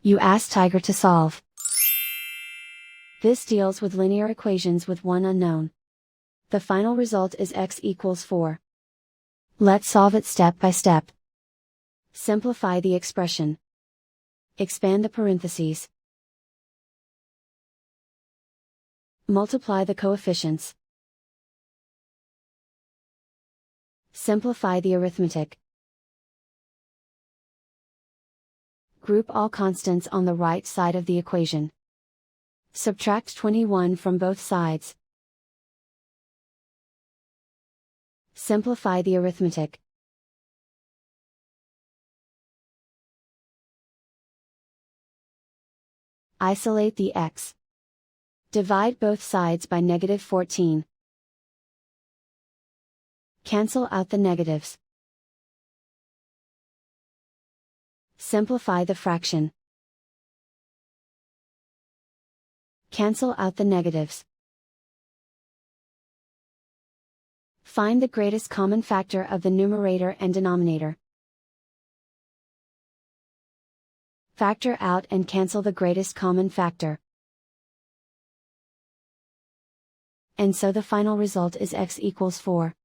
You ask Tiger to solve. This deals with linear equations with one unknown. The final result is x equals 4. Let's solve it step by step. Simplify the expression. Expand the parentheses. Multiply the coefficients. Simplify the arithmetic. Group all constants on the right side of the equation. Subtract 21 from both sides. Simplify the arithmetic. Isolate the x. Divide both sides by -14. Cancel out the negatives. Simplify the fraction. Cancel out the negatives. Find the greatest common factor of the numerator and denominator. Factor out and cancel the greatest common factor. And so the final result is x equals 4.